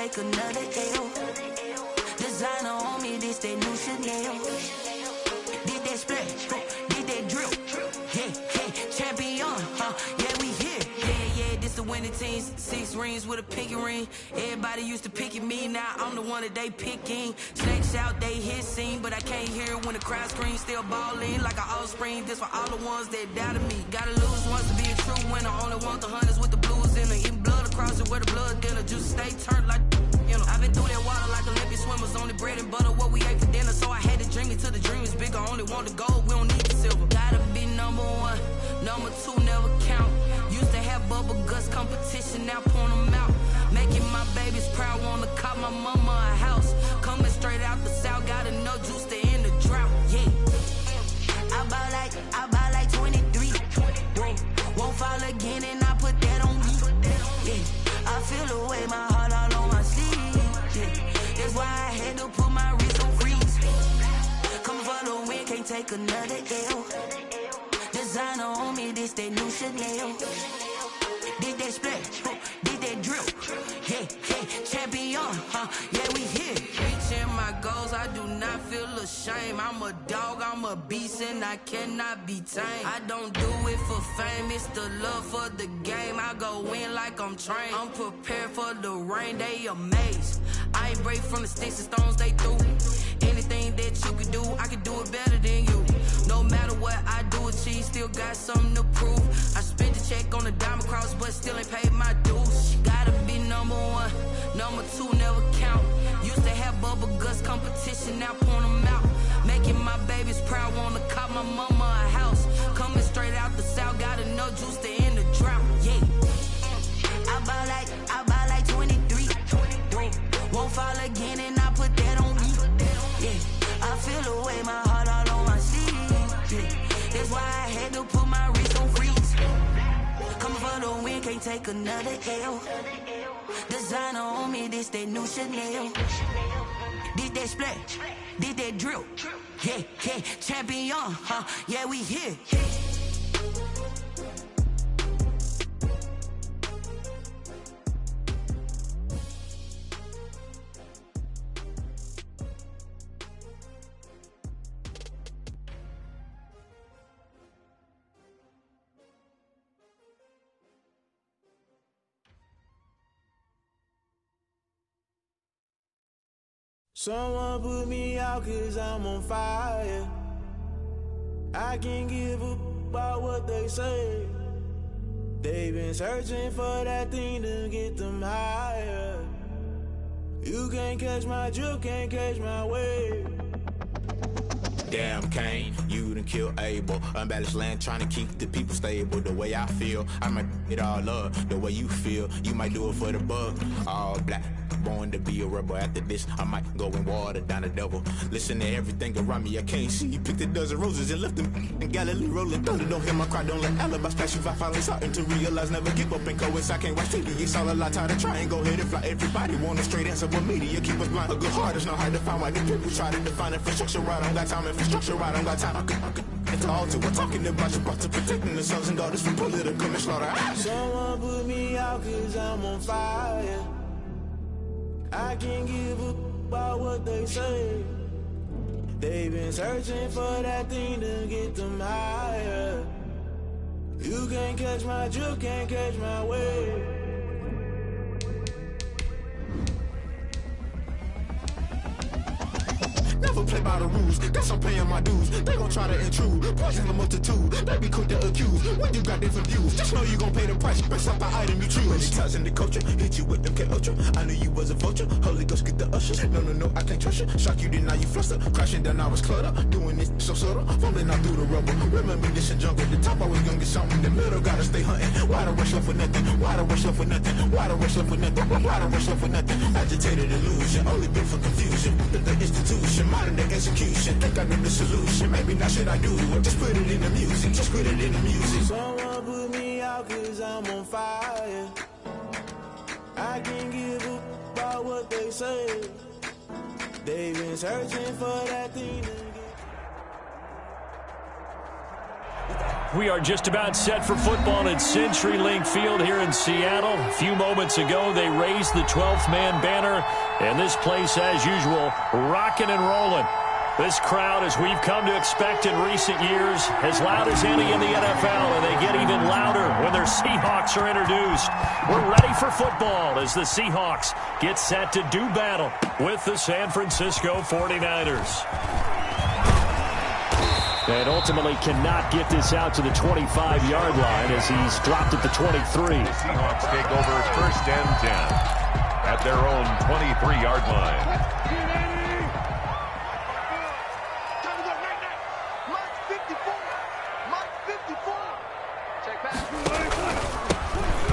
take another L. Designer on me, this that new Chanel. Did that splash, did that drill. Yeah, champion, yeah, we here. Yeah, this the winning teams. 6 rings with a pinky ring. Everybody used to pick at me, now I'm the one that they picking. Snakes out, they hit scene, but I can't hear it when the crowd screams. Still ballin' like an offspring. This for all the ones that doubted me. Gotta lose once to be a true winner. Only want the hunters with the blues in her. Eating blood across it where the blood dinner. Juice stay turned like, you know. I've been through that water like Olympic swimmers. Only bread and butter, what we ate for dinner. So I had to dream it till the dream is bigger. Only want the gold, we don't need the silver. Gotta be number 1, number 2 never count. Used to have bubble guts competition, now point them out. Making my babies proud, wanna cop my mama a house. Coming straight out the south, gotta know juice to end the drought. Yeah, I buy like 23. Won't fall again and I put that on me. Yeah, I feel the way, my heart all on my sleeve. Yeah, that's why I had to put my wrist on freeze. Come for the win, can't take another L. Designer on me, this that new Chanel. Did that splash, did that drill. Yeah, champion, yeah, we here. Reaching my goals, I do not feel ashamed. I'm a dog, I'm a beast, and I cannot be tamed. I don't do it for fame, it's the love for the game. I go in like I'm trained. I'm prepared for the rain, they amazed. I ain't break from the sticks and stones they threw. Anything that you can do, I can do it better than you. No matter what I do achieve, still got something to prove. I spent the check on the diamond cross, but still ain't paid my dues. Gotta be number 1, number 2 never count. Used to have bubble guts competition, now point them out. Making my babies proud, wanna cop my mama a house. Coming straight out the south, gotta know juice to end the drought. Yeah, I buy like 23. Won't fall again and I put that on me. Yeah, I feel the way, my heart all on my sleeve. Yeah, that's why I had to put my wrist on freeze. Coming for the win, can't take another L. Designer on me, this that new Chanel. Did that splash, did that drill. Yeah, champion, yeah, we here. Someone put me out 'cause I'm on fire. I can't give up about what they say. They've been searching for that thing to get them higher. You can't catch my drift, can't catch my wave. Damn Kane, you done killed Abel. Unbalanced land, trying to keep the people stable. The way I feel, I might it all up. The way you feel, you might do it for the buck. All black, born to be a rebel. After this, I might go and water down the devil. Listen to everything around me, I can't see. You picked a dozen roses and left them in Galilee rolling thunder. Don't hear my cry, don't let alibis pass you. I finally starting to realize, never give up and coincide. Can't watch TV, it's all a lot. Tired of trying, go ahead and fly. Everybody want a straight answer, but media keep us blind. A good heart is not hard to find. Why the people try to define infrastructure right? I don't got time, infrastructure right, I don't got time. It's all to we're talking about you, brought to protecting the sons and daughters from political slaughter. Someone put me out 'cause I'm on fire. I can't give up about what they say. They've been searching for that thing to get them higher. You can't catch my drift, can't catch my wave. Never play by the rules, guess I'm paying my dues. They gon' try to intrude, poison the multitude. They be quick to accuse, when you got different views. Just know you gon' pay the price, based off the item you choose. Many times in the culture, hit you with them K-Ultra. I knew you was a vulture, Holy Ghost get the usher. No, I can't trust you. Shock you, then now you fluster. Crashing down, I was cluttered. Doing this so subtle, fumbling out through the rubble. Remember this in jungle, the top always gonna get something. The middle gotta stay hunting. Why the rush left for nothing? Why the rush left for nothing? Why the rush left for nothing? Why the rush left for nothing? Agitated illusion, only built for confusion. The institution, modern day execution. Think I know the solution, maybe not should I do it. Just put it in the music, just put it in the music. Someone put me out 'cause I'm on fire. I can't give up about what they say. They've been searching for that thing to get. We are just about set for football at CenturyLink Field here in Seattle. A few moments ago, they raised the 12th man banner, and this place, as usual, rocking and rolling. This crowd, as we've come to expect in recent years, as loud as any in the NFL, and they get even louder when their Seahawks are introduced. We're ready for football as the Seahawks get set to do battle with the San Francisco 49ers. And ultimately cannot get this out to the 25-yard line as he's dropped at the 23. The Seahawks take over 1st and 10 at their own 23-yard line.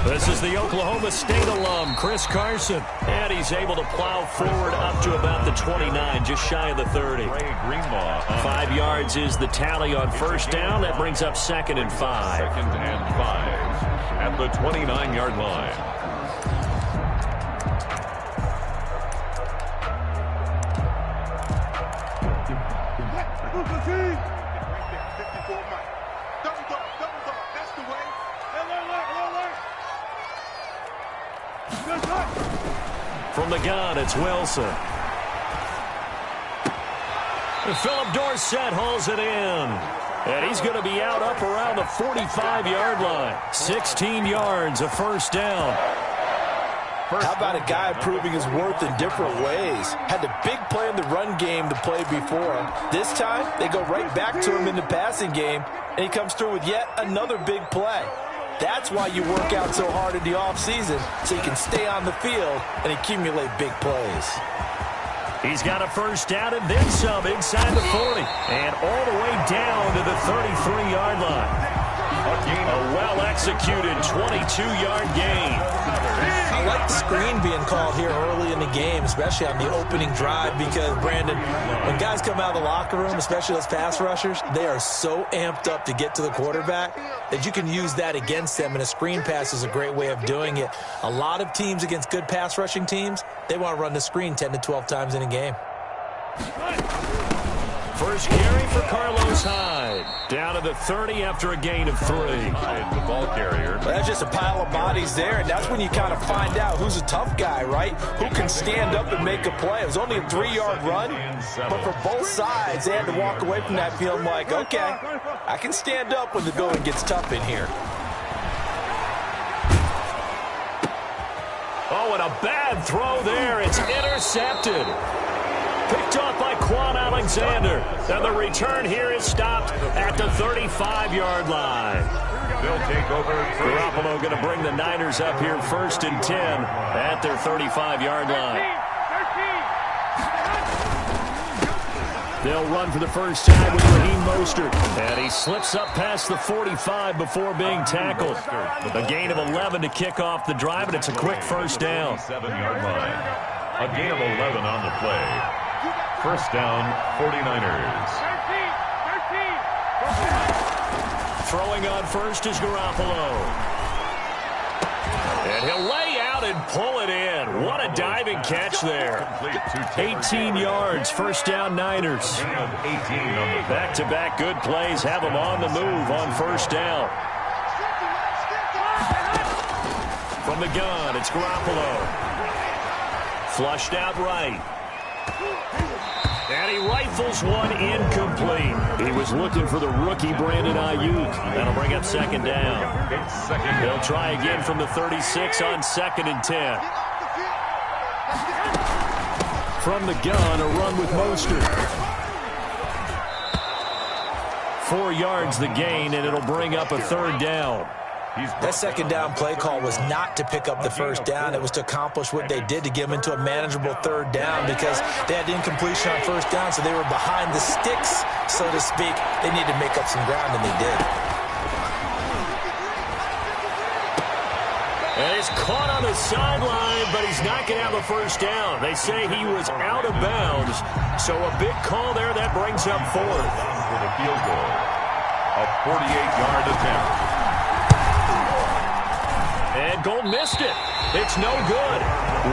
This is the Oklahoma State alum, Chris Carson. And he's able to plow forward up to about the 29, just shy of the 30. 5 yards is the tally on 1st down. That brings up 2nd and 5. 2nd and 5 at the 29-yard line. From the gun, it's Wilson. And Philip Dorsett hauls it in. And he's going to be out up around the 45-yard line. 16 yards, a 1st down. How about a guy proving his worth in different ways? Had the big play in the run game to play before. This time, they go right back to him in the passing game, and he comes through with yet another big play. That's why you work out so hard in the offseason, so you can stay on the field and accumulate big plays. He's got a 1st down and then some inside the 40. And all the way down to the 33-yard line. A well-executed 22-yard gain. I like the screen being called here early in the game, especially on the opening drive, because, Brandon, when guys come out of the locker room, especially those pass rushers, they are so amped up to get to the quarterback that you can use that against them, and a screen pass is a great way of doing it. A lot of teams against good pass rushing teams, they want to run the screen 10 to 12 times in a game. First carry for Carlos Hyde. Down to the 30 after a gain of 3. The ball carrier. Well, that's just a pile of bodies there, and that's when you kind of find out who's a tough guy, right? Who can stand up and make a play. It was only a 3-yard run, but for both sides, they had to walk away from that feeling like, okay, I can stand up when the going gets tough in here. Oh, and a bad throw there. It's intercepted. Picked off by Quan Alexander. And the return here is stopped at the 35-yard line. They'll take over. Garoppolo going to bring the Niners up here 1st and 10 at their 35-yard line. They'll run for the first time with Raheem Mostert. And he slips up past the 45 before being tackled. A gain of 11 to kick off the drive, and it's a quick 1st down. 7-yard line. A gain of 11 on the play. 1st down, 49ers. Throwing on 1st is Garoppolo. And he'll lay out and pull it in. What a diving catch there. 18 yards, 1st down Niners. Back-to-back good plays have them on the move on 1st down. From the gun, it's Garoppolo. Flushed out right. And he rifles one incomplete. He was looking for the rookie Brandon Ayuk. That'll bring up 2nd down. They'll try again from the 36 on 2nd and 10. From the gun, a run with Mostert. 4 yards the gain, and it'll bring up a 3rd down. That 2nd down play call was not to pick up the 1st down. It was to accomplish what they did, to get them into a manageable 3rd down, because they had incompletion on 1st down, so they were behind the sticks, so to speak. They needed to make up some ground, and they did. And he's caught on the sideline, but he's not going to have a 1st down. They say he was out of bounds, so a big call there that brings up 4th. For the field goal, a 48-yard attempt. And Gold missed it. It's no good.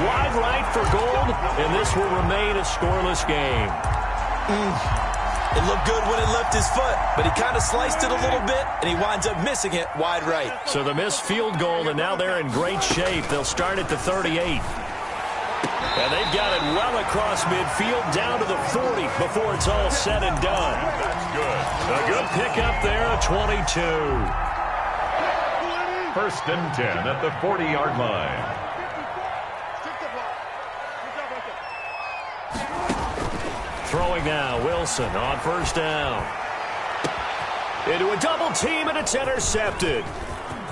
Wide right for Gold, and this will remain a scoreless game. It looked good when it left his foot, but he kind of sliced it a little bit, and he winds up missing it wide right. So the missed field goal, and now they're in great shape. They'll start at the 38. And they've got it well across midfield down to the 40 before it's all said and done. That's good. A good pickup there, a 22. First and 10 at the 40-yard line. Throwing now, Wilson on first down. Into a double team, and it's intercepted.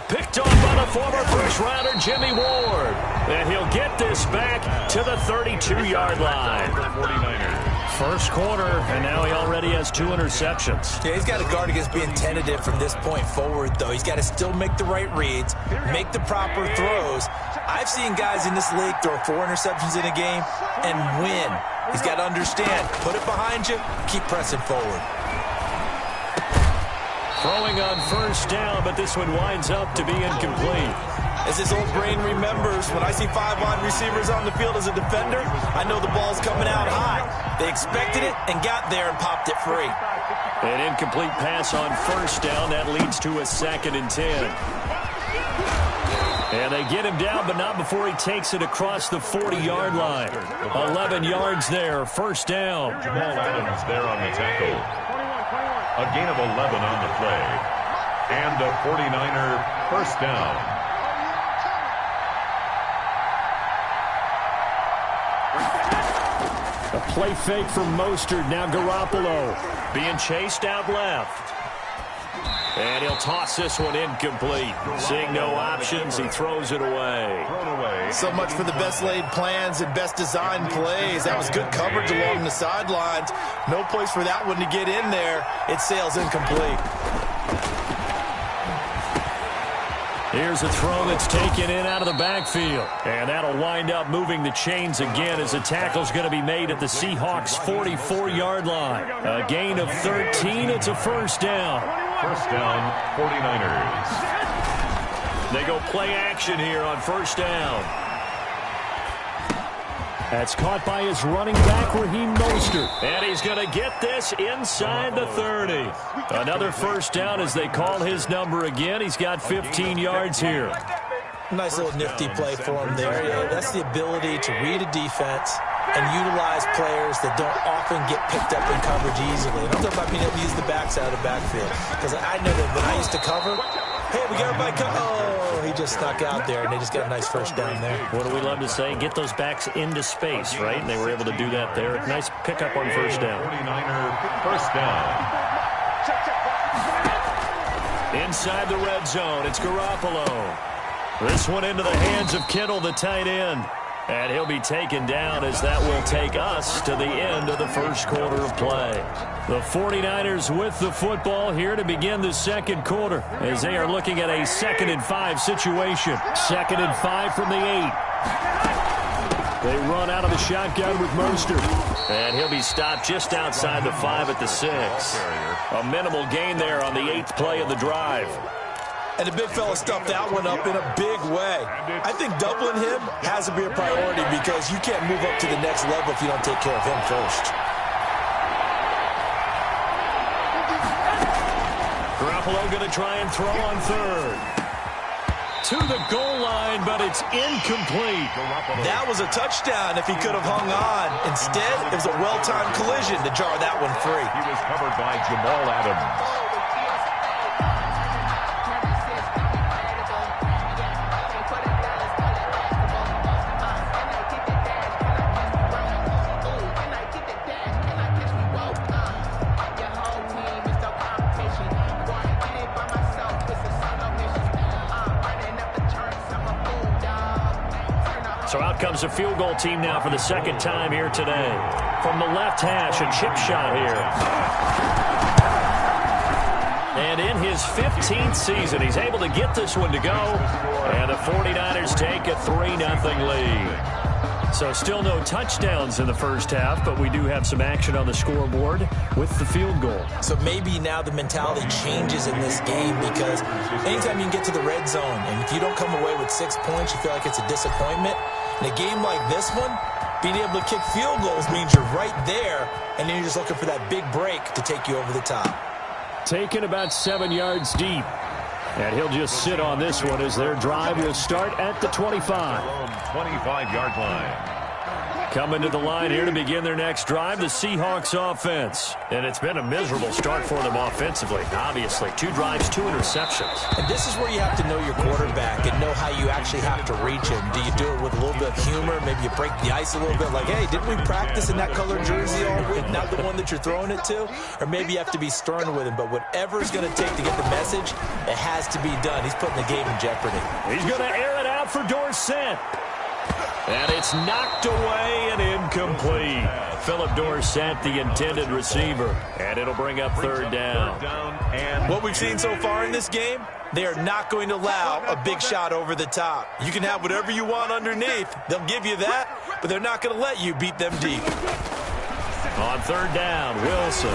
Picked off by the former first-rounder Jimmy Ward. And he'll get this back to the 32-yard line. 49ers. First quarter, and now he already has 2 interceptions. Yeah, he's got to guard against being tentative from this point forward, though. He's got to still make the right reads, make the proper throws. I've seen guys in this league throw 4 interceptions in a game and win. He's got to understand, put it behind you, keep pressing forward. Throwing on first down, but this one winds up to be incomplete. As his old brain remembers, when I see 5 wide receivers on the field as a defender, I know the ball's coming out high. They expected it and got there and popped it free. An incomplete pass on first down. That leads to a 2nd and 10. And they get him down, but not before he takes it across the 40-yard line. 11 yards there, first down. Jamal Adams there on the tackle. A gain of 11 on the play. And a 49er first down. A play fake from Mostert. Now Garoppolo being chased out left. And he'll toss this one incomplete. Seeing no options, he throws it away. So much for the best laid plans and best designed plays. That was good coverage along the sidelines. No place for that one to get in there. It sails incomplete. Here's a throw that's taken in out of the backfield. And that'll wind up moving the chains again as the tackle's going to be made at the Seahawks' 44-yard line. A gain of 13. It's a first down. First down, 49ers. They go play action here on first down. That's caught by his running back, Raheem Mostert. And he's going to get this inside the 30. Another first down as they call his number again. He's got 15 yards here. Nice little nifty play for him there. Yeah, that's the ability to read a defense and utilize players that don't often get picked up in coverage easily. And I'm talking about being able to use the backside of the backfield. Because I know that when I used to cover, hey, we got everybody covered. Oh, he just snuck out there, and they just got a nice first down there. What do we love to say? Get those backs into space, right? And they were able to do that there. Nice pickup on first down. 49er first down. Inside the red zone, it's Garoppolo. This one into the hands of Kittle, the tight end. And he'll be taken down as that will take us to the end of the first quarter of play. The 49ers with the football here to begin the second quarter as they are looking at a 2nd and 5 situation. 2nd and 5 from the 8. They run out of the shotgun with Mostert. And he'll be stopped just outside the 5 at the 6. A minimal gain there on the 8th play of the drive. And the big fella stuffed that one up in a big way. I think doubling him has to be a priority because you can't move up to the next level if you don't take care of him first. Garoppolo going to try and throw on third. To the goal line, but it's incomplete. That was a touchdown if he could have hung on. Instead, it was a well-timed collision to jar that one free. He was covered by Jamal Adams. So out comes a field goal team now for the second time here today. From the left hash, a chip shot here. And in his 15th season, he's able to get this one to go. And the 49ers take a 3-0 lead. So still no touchdowns in the first half, but we do have some action on the scoreboard with the field goal. So maybe now the mentality changes in this game because anytime you can get to the red zone, and if you don't come away with 6 points, you feel like it's a disappointment. In a game like this one, Being able to kick field goals means you're right there, and then you're just looking for that big break to take you over the top. Taken about 7 yards deep. And he'll just sit on this one as their drive will start at the 25. 25-yard line. Coming to the line here to begin their next drive, the Seahawks offense. And it's been a miserable start for them offensively, obviously. 2 drives, 2 interceptions. And this is where you have to know your quarterback and know how you actually have to reach him. Do you do it with a little bit of humor? Maybe you break the ice a little bit like, hey, didn't we practice in that colored jersey all week? Not the one that you're throwing it to? Or maybe you have to be stern with him. But whatever it's going to take to get the message, it has to be done. He's putting the game in jeopardy. He's going to air it out for Dorsett. And it's knocked away and incomplete. Philip Dorsett, the intended receiver. And it'll bring up third down. What we've seen so far in this game, they are not going to allow a big shot over the top. You can have whatever you want underneath. They'll give you that, but they're not going to let you beat them deep. On third down, Wilson.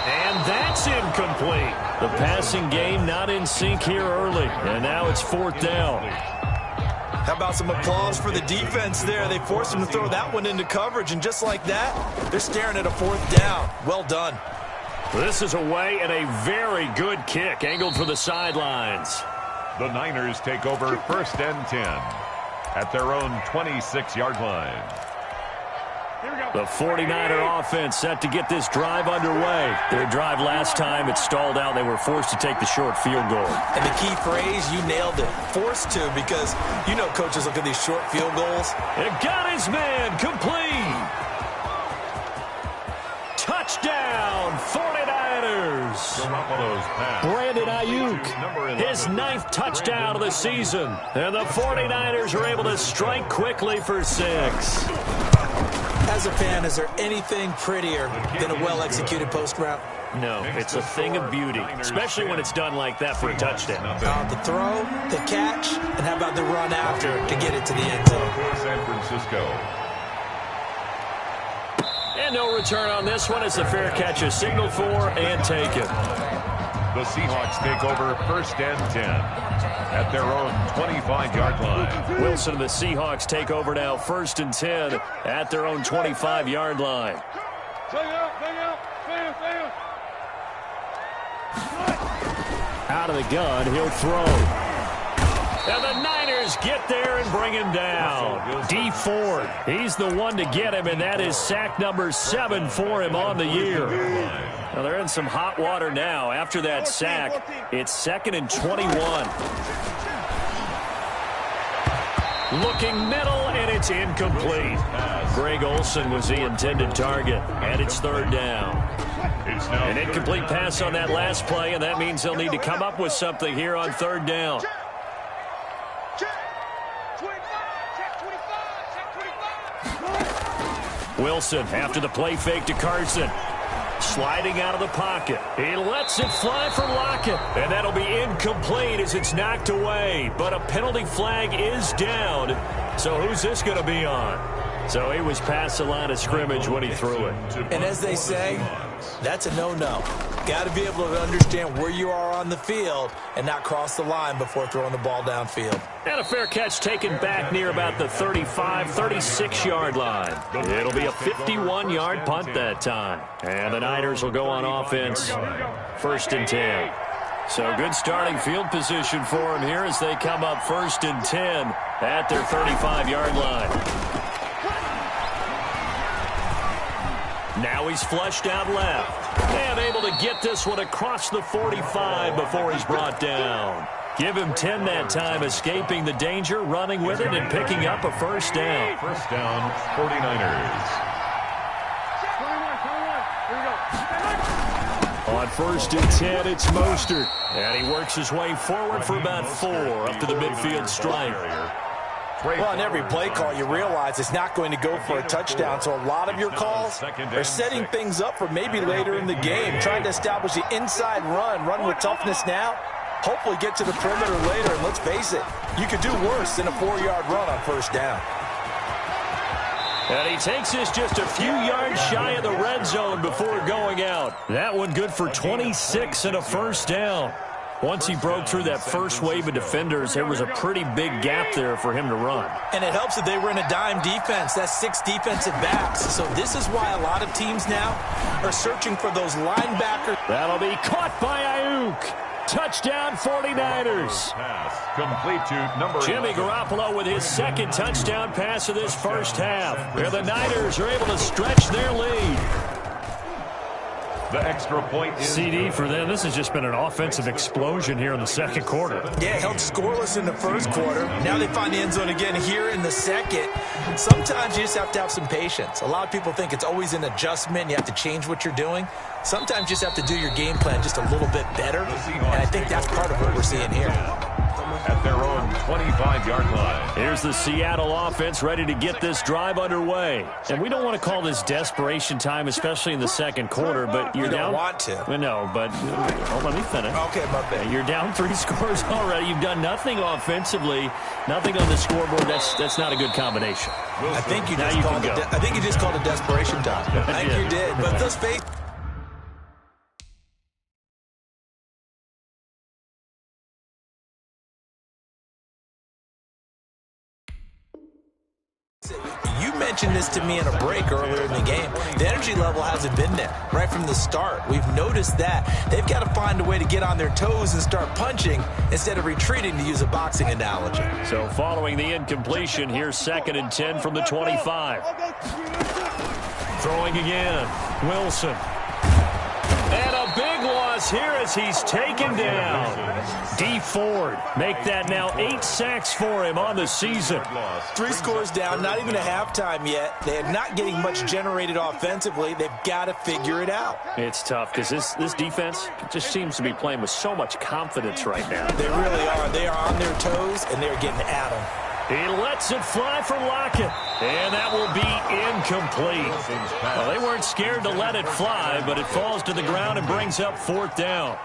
And that's incomplete. The passing game not in sync here early. And now it's fourth down. How about some applause for the defense there? They forced him to throw that one into coverage, and just like that, they're staring at a fourth down. Well done. This is away and a very good kick, angled for the sidelines. The Niners take over first and 10 at their own 26-yard line. The 49er offense set to get this drive underway. Their drive last time, it stalled out. They were forced to take the short field goal. And the key phrase, you nailed it. Forced to, because you know coaches look at these short field goals. It got his man complete. Touchdown, 49ers. Brandon Ayuk, his 9th touchdown of the season. And the 49ers are able to strike quickly for 6. As a fan, is there anything prettier than a well-executed post route? No, it's a thing of beauty, especially when it's done like that for a touchdown. The throw, the catch, and how about the run after to get it to the end zone? San Francisco. And no return on this one as the fair catch is signaled for and taken. The Seahawks take over first and 10 at their own 25-yard line. Wilson and the Seahawks take over now first and 10 at their own 25-yard line. Out of the gun, he'll throw. And the Niners get there and bring him down. Dee Ford, he's the one to get him, and that is sack number 7 for him on the year. Now they're in some hot water now. After that sack, it's 2nd and 21. Looking middle, and it's incomplete. Greg Olsen was the intended target, and it's third down. An incomplete pass on that last play, and that means they'll need to come up with something here on third down. Wilson after the play fake to Carson. Sliding out of the pocket. He lets it fly for Lockett. And that'll be incomplete as it's knocked away. But a penalty flag is down. So who's this going to be on? So he was past the line of scrimmage when he threw it. And as they say, that's a no-no. Got to be able to understand where you are on the field and not cross the line before throwing the ball downfield. And a fair catch taken back near about the 35, 36-yard line. It'll be a 51-yard punt that time. And the Niners will go on offense first and 10. So good starting field position for them here as they come up first and 10 at their 35-yard line. Now he's flushed out left. And able to get this one across the 45 before he's brought down. Give him 10 that time, escaping the danger, running with it, and picking up a first down. First down, 49ers. On first and 10, it's Mostert. And he works his way forward for about 4 up to the midfield stripe. Well, on every play call, you realize it's not going to go for a touchdown, so a lot of your calls are setting things up for maybe later in the game, trying to establish the inside run with toughness now, hopefully get to the perimeter later, and let's face it, you could do worse than a 4-yard run on first down. And he takes this just a few yards shy of the red zone before going out. That one good for 26 and a first down. Once he broke through that first wave of defenders, there was a pretty big gap there for him to run. And it helps that they were in a dime defense. That's 6 defensive backs. So this is why a lot of teams now are searching for those linebackers. That'll be caught by Ayuk. Touchdown 49ers. Pass complete to number Jimmy 11. Garoppolo with his second touchdown pass of this first half. Where the Niners are able to stretch their lead. The extra point is CD for them. This has just been an offensive explosion here in the second quarter. Yeah, held scoreless in the first quarter. Now they find the end zone again here in the second. Sometimes you just have to have some patience. A lot of people think it's always an adjustment. You have to change what you're doing. Sometimes you just have to do your game plan just a little bit better. And I think that's part of what we're seeing here. At their own 25-yard line. Here's the Seattle offense ready to get this drive underway. And we don't want to call this desperation time, especially in the second quarter, but you're down. You don't want to. Well, no, but let me finish. Okay, my bad. You're down 3 scores already. You've done nothing offensively, nothing on the scoreboard. That's not a good combination. I think you just called it desperation time. I think you did. But let's face You mentioned this to me in a break earlier in the game. The energy level hasn't been there right from the start. We've noticed that. They've got to find a way to get on their toes and start punching instead of retreating, to use a boxing analogy. So following the incompletion, here's 2nd and 10 from the 25. Throwing again, Wilson. And a big loss here as he's taken down. D. Ford make that now 8 sacks for him on the season. 3 scores down, not even a halftime yet. They're not getting much generated offensively. They've got to figure it out. It's tough because this defense just seems to be playing with so much confidence right now. They really are. They are on their toes, and they're getting at them. He lets it fly from Lockett, and that will be incomplete. Well, they weren't scared to let it fly, but it falls to the ground and brings up 4th down.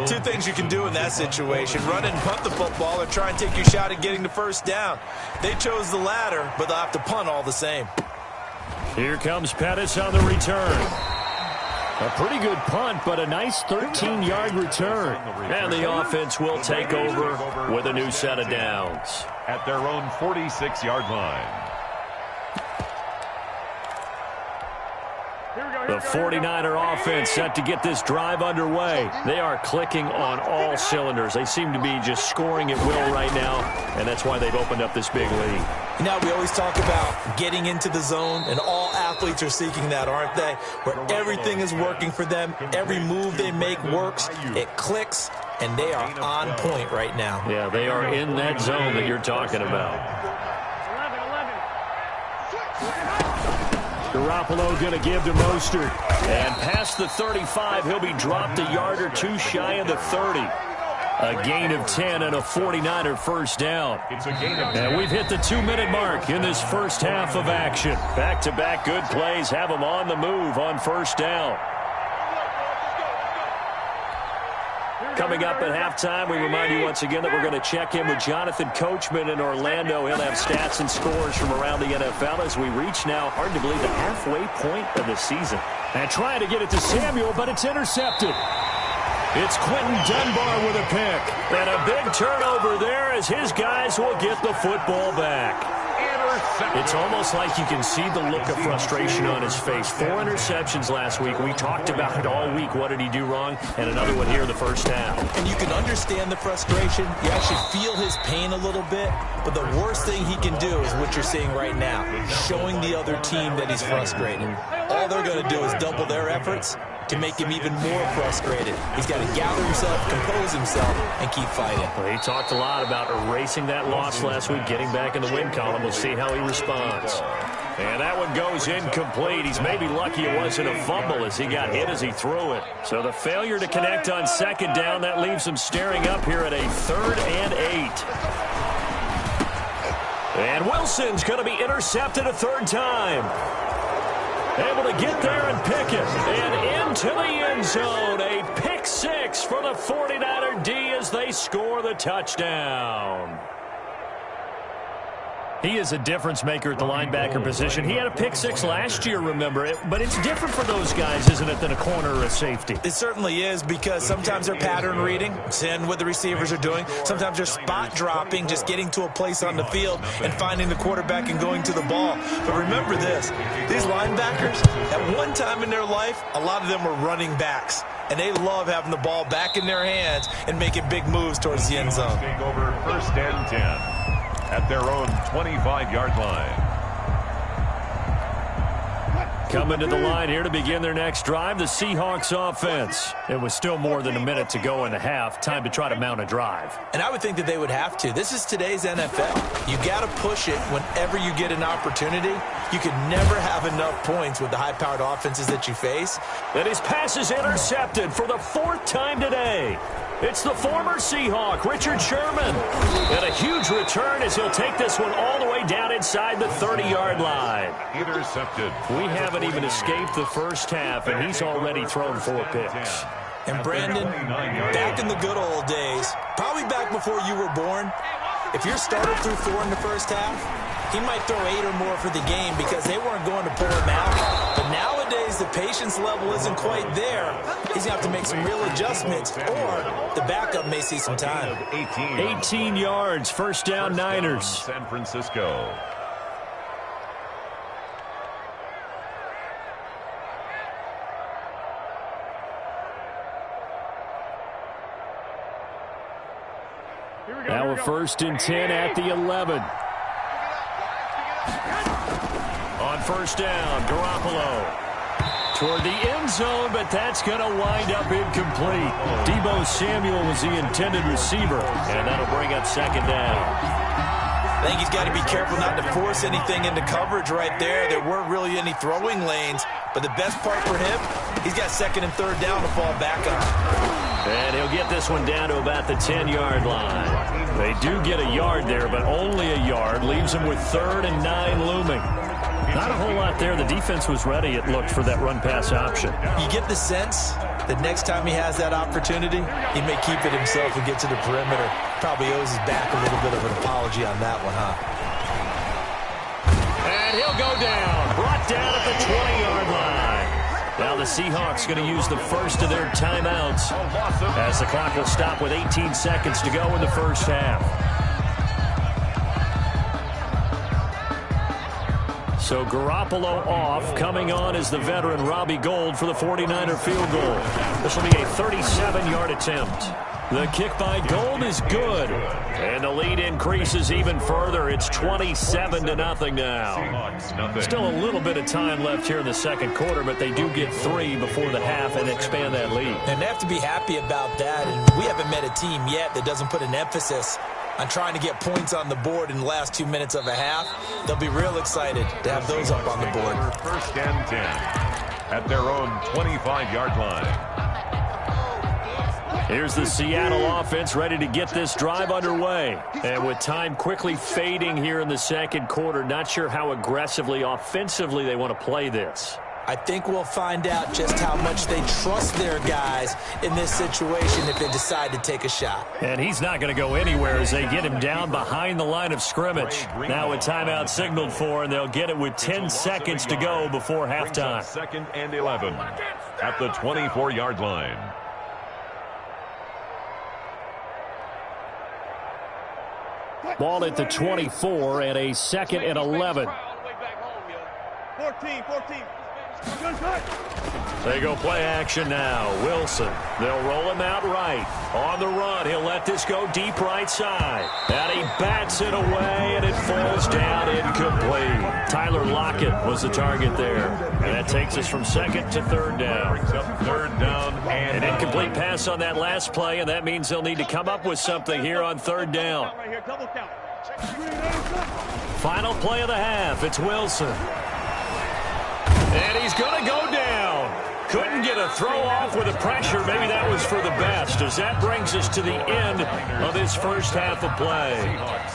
2 things you can do in that situation: run and punt the football, or try and take your shot at getting the first down. They chose the latter, but they'll have to punt all the same. Here comes Pettis on the return. A pretty good punt, but a nice 13-yard return. And the offense will take over with a new set of downs. At their own 46-yard line. The 49er offense set to get this drive underway. They are clicking on all cylinders. They seem to be just scoring at will right now, and that's why they've opened up this big lead. You know, we always talk about getting into the zone, and all athletes are seeking that, aren't they? Where everything is working for them, every move they make works, it clicks, and they are on point right now. Yeah, they are in that zone that you're talking about. Garoppolo going to give to Mostert. And past the 35, he'll be dropped a yard or 2 shy of the 30. A gain of 10 and a 49er first down. It's a gain of 10. And we've hit the 2-minute mark in this first half of action. Back-to-back good plays have them on the move on first down. Coming up at halftime, we remind you once again that we're going to check in with Jonathan Coachman in Orlando. He'll have stats and scores from around the NFL as we reach now, hard to believe, the halfway point of the season. And trying to get it to Samuel, but it's intercepted. It's Quentin Dunbar with a pick. And a big turnover there as his guys will get the football back. It's almost like you can see the look of frustration on his face. 4 interceptions last week. We talked about it all week. What did he do wrong? And another one here in the first half. And you can understand the frustration. You actually feel his pain a little bit. But the worst thing he can do is what you're seeing right now, showing the other team that he's frustrated. All they're going to do is double their efforts to make him even more frustrated. He's got to gather himself, compose himself, and keep fighting. Well, he talked a lot about erasing that loss last week, getting back in the win column. We'll see how he responds. And that one goes incomplete. He's maybe lucky it wasn't a fumble as he got hit as he threw it. So the failure to connect on second down, that leaves him staring up here at a 3rd and 8. And Wilson's going to be intercepted a 3rd time. Able to get there and pick it. And into the end zone. A pick 6 for the 49er D as they score the touchdown. He is a difference maker at the linebacker position. He had a pick 6 last year, remember it. But it's different for those guys, isn't it, than a corner or a safety? It certainly is, because sometimes they're pattern reading, seeing what the receivers are doing. Sometimes they're spot dropping, just getting to a place on the field and finding the quarterback and going to the ball. But remember this, these linebackers, at one time in their life, a lot of them were running backs. And they love having the ball back in their hands and making big moves towards the end zone. Take over 1st and 10 at their own 25-yard line. Coming to the line here to begin their next drive, the Seahawks offense. It was still more than a minute to go in the half. Time to try to mount a drive. And I would think that they would have to. This is today's NFL. You got to push it whenever you get an opportunity. You could never have enough points with the high-powered offenses that you face. And his pass is intercepted for the 4th time today. It's the former Seahawk, Richard Sherman. And a huge return as he'll take this one all the way down inside the 30-yard line. Intercepted. We haven't even escaped the first half, and he's already thrown 4 picks. And Brandon, back in the good old days, probably back before you were born, if your starter threw 4 in the first half, he might throw 8 or more for the game because they weren't going to pull him out. But nowadays, the patience level isn't quite there. He's going to have to make some real adjustments, or the backup may see some time. 18 yards, 1st down, Niners. San Francisco. Now a 1st and 10 at the 11. On 1st down, Garoppolo toward the end zone, but that's going to wind up incomplete. Deebo Samuel was the intended receiver, and that'll bring up 2nd down. I think he's got to be careful not to force anything into coverage right there. There weren't really any throwing lanes, but the best part for him, he's got 2nd and 3rd down to fall back on. And he'll get this one down to about the 10-yard line. They do get a yard there, but only a yard. Leaves him with 3rd and 9 looming. Not a whole lot there. The defense was ready, it looked, for that run-pass option. You get the sense that next time he has that opportunity, he may keep it himself and get to the perimeter. Probably owes his back a little bit of an apology on that one, huh? And he'll go down. Brought down at the 20-yard line. Now the Seahawks going to use the first of their timeouts as the clock will stop with 18 seconds to go in the first half. So Garoppolo off. Coming on is the veteran Robbie Gould for the 49er field goal. This will be a 37-yard attempt. The kick by Gould is good. And the lead increases even further. It's 27-0 now. Still a little bit of time left here in the second quarter, but they do get 3 before the half and expand that lead. And they have to be happy about that. And we haven't met a team yet that doesn't put an emphasis on trying to get points on the board in the last 2 minutes of a half. They'll be real excited to have those up on the board. 1st and 10 at their own 25-yard line. Here's the Seattle offense ready to get this drive underway. And with time quickly fading here in the second quarter, not sure how aggressively, offensively they want to play this. I think we'll find out just how much they trust their guys in this situation if they decide to take a shot. And he's not going to go anywhere as they get him down behind the line of scrimmage. Now a timeout signaled for, and they'll get it with 10 seconds to go before halftime. 2nd and 11 at the 24-yard line. Ball at the 24 and a 2nd and 11. 14. They go play action now. Wilson. They'll roll him out right. On the run, he'll let this go deep right side. And he bats it away, and it falls down incomplete. Tyler Lockett was the target there. And that takes us from 2nd to 3rd down. 3rd down and an incomplete pass on that last play, and that means they'll need to come up with something here on 3rd down. Final play of the half. It's Wilson. And he's going to go down. couldn't get a throw off with the pressure. Maybe that was for the best, as that brings us to the end of this first half of play.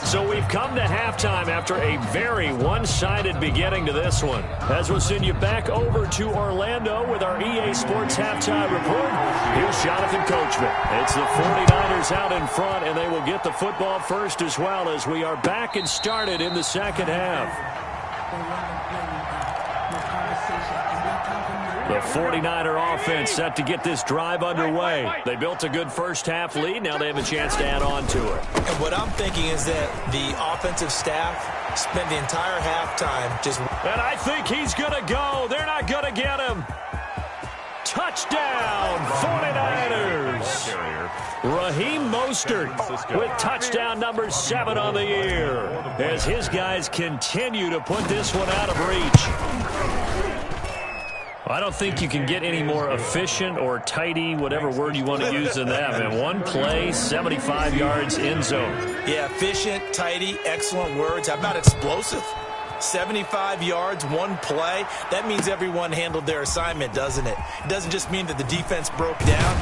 So we've come to halftime after a very one-sided beginning to this one. As we'll send you back over to Orlando with our EA Sports Halftime Report, here's Jonathan Coachman. It's the 49ers out in front, and they will get the football first as well, as we are back and started in the second half. The 49er offense set to get this drive underway. They built a good first half lead. Now they have a chance to add on to it. And what I'm thinking is that the offensive staff spent the entire halftime just... And I think he's going to go. They're not going to get him. Touchdown, 49ers. Raheem Mostert with touchdown number 7 on the year, as his guys continue to put this one out of reach. I don't think you can get any more efficient or tidy, whatever word you want to use than that. And one play, 75 yards, end zone. Yeah, efficient, tidy, excellent words. How about explosive? 75 yards, one play. That means everyone handled their assignment, doesn't it? It doesn't just mean that the defense broke down.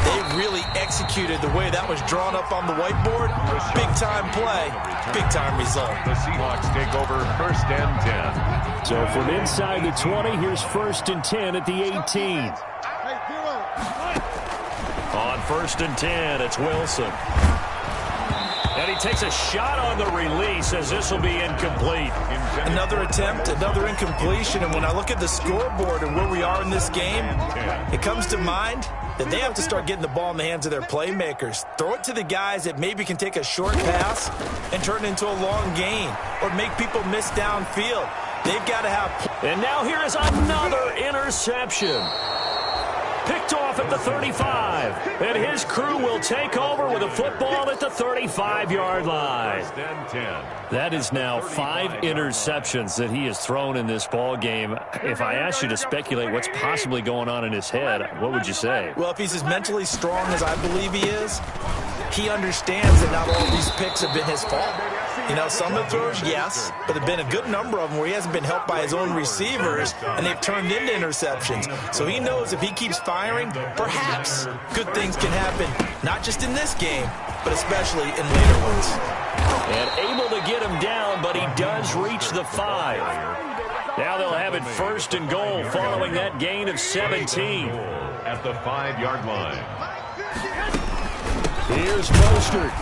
They really executed the way that was drawn up on the whiteboard. Big-time play, big-time result. The Seahawks take over 1st and 10. So from inside the 20, here's 1st and 10 at the 18. On 1st and 10, it's Wilson. And he takes a shot on the release, as this will be incomplete. Another attempt, another incompletion. And when I look at the scoreboard and where we are in this game, it comes to mind that they have to start getting the ball in the hands of their playmakers. Throw it to the guys that maybe can take a short pass and turn it into a long gain, or make people miss downfield. They've got to have... And now here is another interception. Picked off at the 35. And his crew will take over with a football at the 35-yard line. That is now 5 interceptions that he has thrown in this ball game. If I asked you to speculate what's possibly going on in his head, what would you say? Well, if he's as mentally strong as I believe he is, he understands that not all of these picks have been his fault. You know, some of the throws, yes, but there have been a good number of them where he hasn't been helped by his own receivers, and they've turned into interceptions. So he knows if he keeps firing, perhaps good things can happen, not just in this game, but especially in later ones. And able to get him down, but he does reach the 5. Now they'll have it 1st and goal following that gain of 17. At the 5-yard line. Here's Mostert,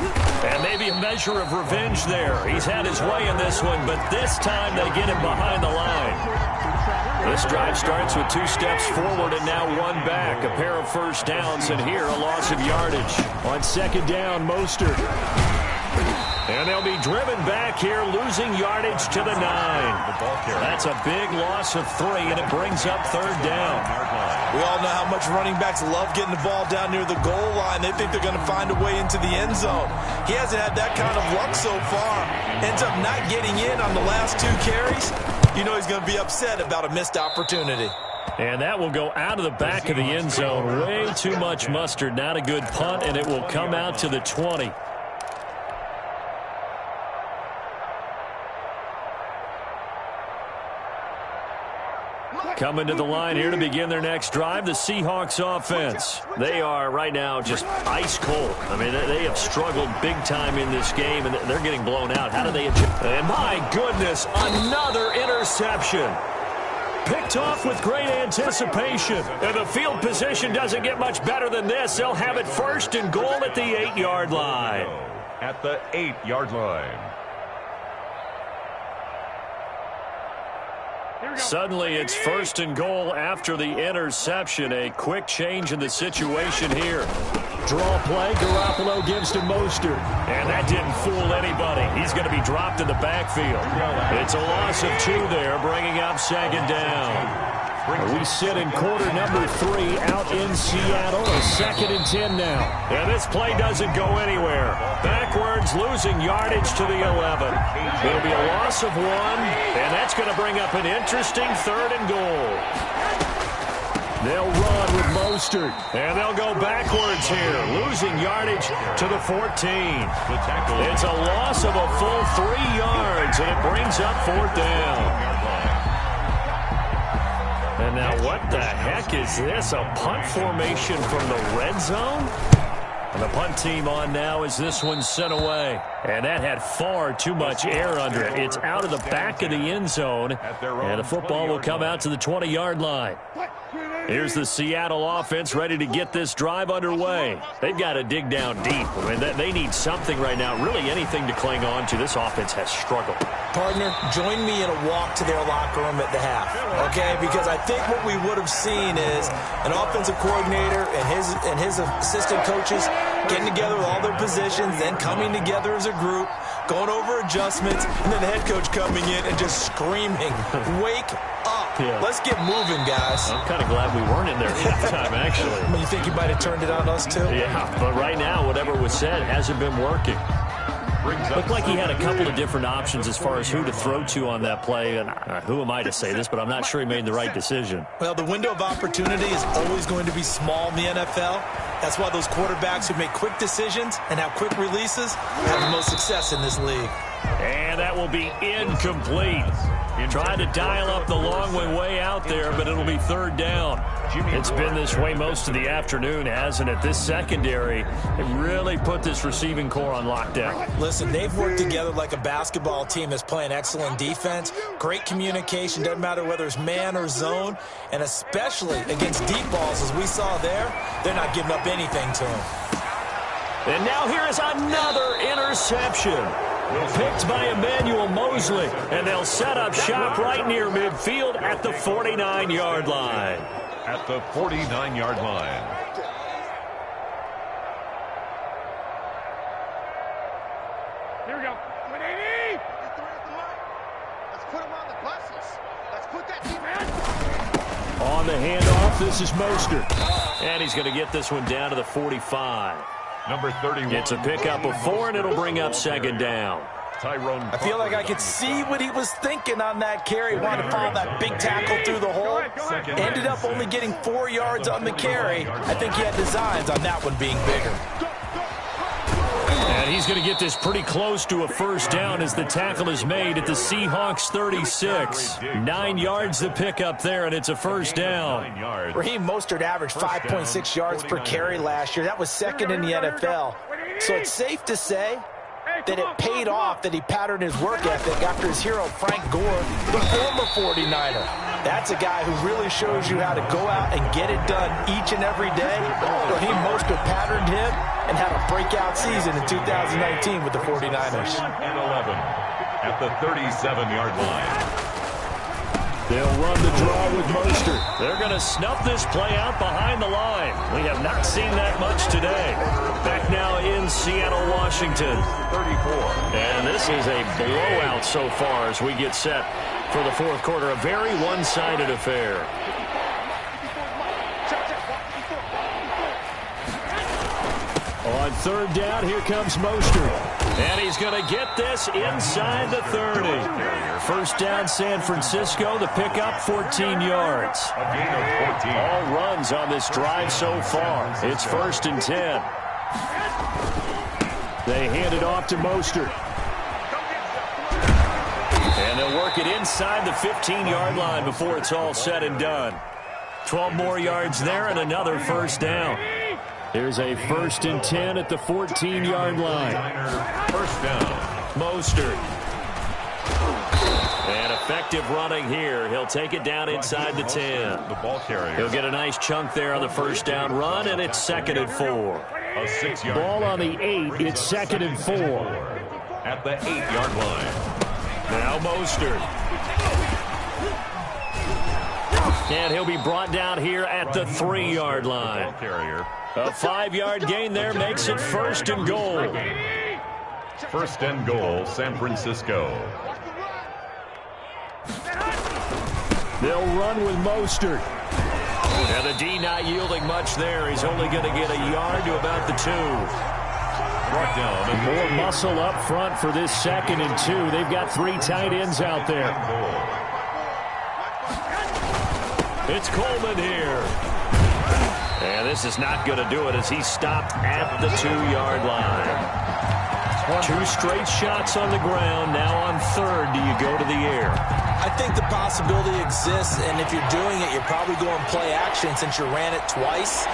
and maybe a measure of revenge there. He's had his way in this one, but this time they get him behind the line. This drive starts with 2 steps forward and now 1 back. A pair of first downs, and here a loss of yardage. On 2nd down, Mostert. And they'll be driven back here, losing yardage to the 9. That's a big loss of 3, and it brings up 3rd down. We all know how much running backs love getting the ball down near the goal line. They think they're going to find a way into the end zone. He hasn't had that kind of luck so far. Ends up not getting in on the last 2 carries. You know he's going to be upset about a missed opportunity. And that will go out of the back of the end zone. Way too much mustard. Not a good punt, and it will come out to the 20. Coming to the line here to begin their next drive, the Seahawks offense. They are right now just ice cold. I mean, they have struggled big time in this game, and they're getting blown out. How do they adjust? And my goodness, another interception. Picked off with great anticipation. And the field position doesn't get much better than this. They'll have it 1st and goal at the 8-yard line. At the 8-yard line. Suddenly, it's 1st and goal after the interception. A quick change in the situation here. Draw play, Garoppolo gives to Mostert. And that didn't fool anybody. He's going to be dropped in the backfield. It's a loss of 2 there, bringing up 2nd down. We sit in quarter number 3 out in Seattle. A 2nd and 10 now. And this play doesn't go anywhere. Backwards, losing yardage to the 11. It'll be a loss of 1, and that's going to bring up an interesting 3rd and goal. They'll run with Mostert, and they'll go backwards here, losing yardage to the 14. It's a loss of a full 3 yards, and it brings up 4th down. And now what the heck is this? A punt formation from the red zone? And the punt team on now as this one's sent away. And that had far too much air under it. It's out of the back of the end zone. And the football will come out to the 20-yard line. Here's the Seattle offense ready to get this drive underway. They've got to dig down deep. I mean, they need something right now, really anything to cling on to. This offense has struggled. Partner, join me in a walk to their locker room at the half, okay? Because I think what we would have seen is an offensive coordinator and his assistant coaches getting together with all their positions, then coming together as a group, going over adjustments, and then the head coach coming in and just screaming, "Wake up. Yeah. Let's get moving, guys." I'm kind of glad we weren't in there at halftime, actually. You think you might have turned it on us, too? Yeah, but right now, whatever was said hasn't been working. Looked like he had a couple of different options as far as who to throw to on that play. And who am I to say this, but I'm not sure he made the right decision. Well, the window of opportunity is always going to be small in the NFL. That's why those quarterbacks who make quick decisions and have quick releases have the most success in this league. And that will be incomplete. Trying to dial up the long way out there, but it'll be third down. It's been this way most of the afternoon, hasn't it? This secondary, they really put this receiving core on lockdown. Listen, they've worked together like a basketball team that's playing excellent defense. Great communication, doesn't matter whether it's man or zone. And especially against deep balls, as we saw there, they're not giving up anything to them. And now here is another interception. Picked by Emmanuel Mosley, and they'll set up shop right near midfield at the 49-yard line. At the 49-yard line. Here we go. 180. Let's put them on the buses. Let's put that team in. On the handoff, this is Mostert. And he's going to get this one down to the 45. Number 31. It's a pickup of 4, and it'll bring up second down. I feel like I could see what he was thinking on that carry. Wanted to follow that big tackle through the hole. Ended up only getting 4 yards on the carry. I think he had designs on that one being bigger. And he's going to get this pretty close to a first down as the tackle is made at the Seahawks 36. 9 yards to pick up there, and it's a first down. Raheem Mostert averaged 5.6 yards per carry last year. That was second in the NFL. So it's safe to say that it paid off that he patterned his work ethic after his hero, Frank Gore, the former 49er. That's a guy who really shows you how to go out and get it done each and every day. Raheem Mostert patterned him and had a breakout season in 2019 with the 49ers. And 11 at the 37-yard line. They'll run the draw with Mostert. They're going to snuff this play out behind the line. We have not seen that much today. Back now in Seattle, Washington. 34. And this is a blowout so far as we get set for the fourth quarter. A very one-sided affair. On third down, here comes Mostert. And he's going to get this inside the 30. First down, San Francisco. The pickup, 14 yards. A gain of 14. All runs on this drive so far. It's 1st and 10. They hand it off to Mostert. And they'll work it inside the 15-yard line before it's all said and done. 12 more yards there and another first down. There's a 1st and 10 at the 14-yard line. First down. Mostert. And effective running here. He'll take it down inside the 10. The ball carrier. He'll get a nice chunk there on the first down run, and it's 2nd and 4. A 6-yard. Ball on the 8. It's 2nd and 4. At the 8-yard line. Now Mostert. And he'll be brought down here at the 3-yard line. A 5-yard gain there makes it 1st and goal. 1st and goal, San Francisco. They'll run with Mostert. And the D not yielding much there. He's only going to get a yard to about the 2. Brought down. And more muscle up front for this 2nd and 2. They've got 3 tight ends out there. It's Coleman here. And this is not going to do it as he's stopped at the 2-yard line. 2 straight shots on the ground. Now on third, do you go to the air? I think the possibility exists, and if you're doing it, you're probably going play action since you ran it twice.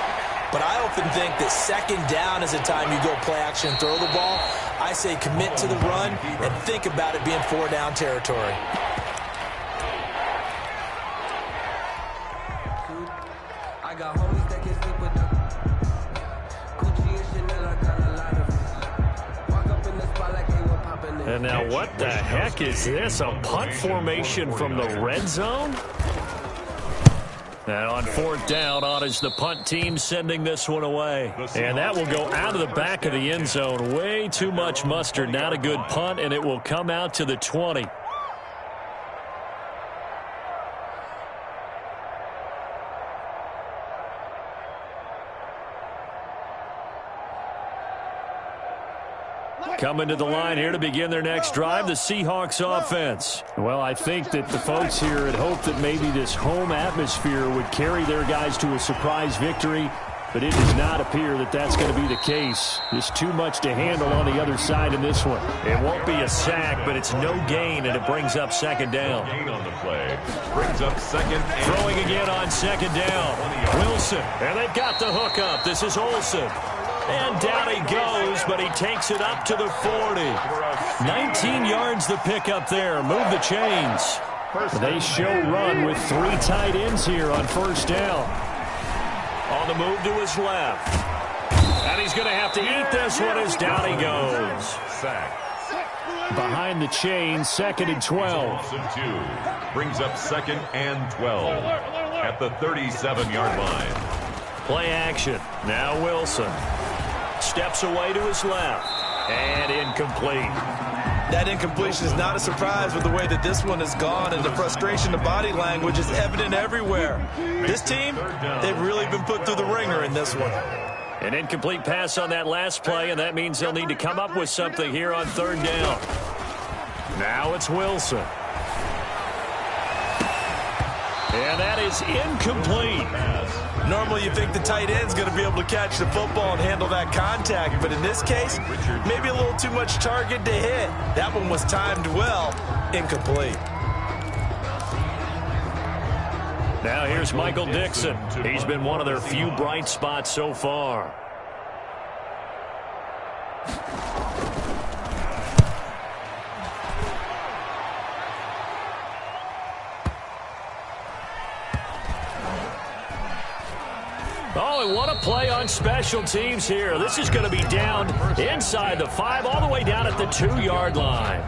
But I often think that second down is the time you go play action and throw the ball. I say commit to the run and think about it being 4-down territory. I got homies that can sleep with the Gucci and Chanel. I got a lot of walk up in the spot like they were popping it. And now what the heck is this? A punt formation from the red zone? And on 4th down, on is the punt team sending this one away. And that will go out of the back of the end zone. Way too much mustard. Not a good punt, and it will come out to the 20. Coming to the line here to begin their next drive, the Seahawks offense. Well, I think that the folks here had hoped that maybe this home atmosphere would carry their guys to a surprise victory, but it does not appear that that's going to be the case. There's too much to handle on the other side in this one. It won't be a sack, but it's no gain, and it brings up 2nd down. Gain on the play. Brings up 2nd. Throwing again on 2nd down. Wilson, and they've got the hook up. This is Olsen. And down he goes, but he takes it up to the 40. 19 yards the pickup there. Move the chains. They show run with 3 tight ends here on 1st down. On the move to his left. And he's going to have to eat this one as down he goes. Sack. Behind the chains, 2nd and 12. Loss of 2. Brings up 2nd and 12 at the 37-yard line. Play action. Now Wilson. Steps away to his left. And incomplete. That incompletion is not a surprise with the way that this one has gone, and the frustration of body language is evident everywhere. This team, they've really been put through the ringer in this one. An incomplete pass on that last play, and that means they'll need to come up with something here on 3rd down. Now it's Wilson. And that is incomplete. Normally you think the tight end's going to be able to catch the football and handle that contact, but in this case, maybe a little too much target to hit. That one was timed well. Incomplete. Now here's Michael Dixon. He's been one of their few bright spots so far. Oh, and what a play on special teams here. This is going to be down inside the 5, all the way down at the 2-yard line.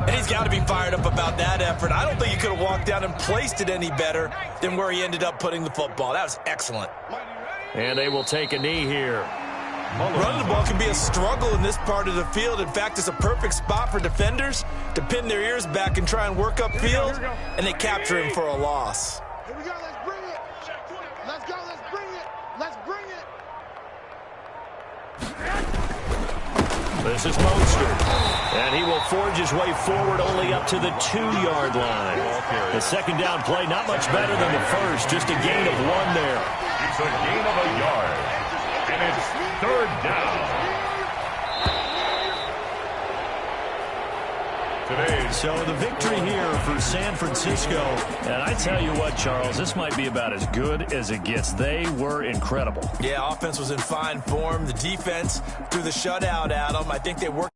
And he's got to be fired up about that effort. I don't think he could have walked down and placed it any better than where he ended up putting the football. That was excellent. And they will take a knee here. Running the ball can be a struggle in this part of the field. In fact, it's a perfect spot for defenders to pin their ears back and try and work upfield, and they capture him for a loss. Here we go, let's bring it. Let's go, let's bring it. Let's bring it. This is Mostert. And he will forge his way forward only up to the 2-yard line. The 2nd down play, not much better than the first, just a gain of 1 there. It's a gain of a yard. And it's 3rd down. So the victory here for San Francisco. And I tell you what, Charles, this might be about as good as it gets. They were incredible. Yeah, offense was in fine form. The defense threw the shutout at them. I think they worked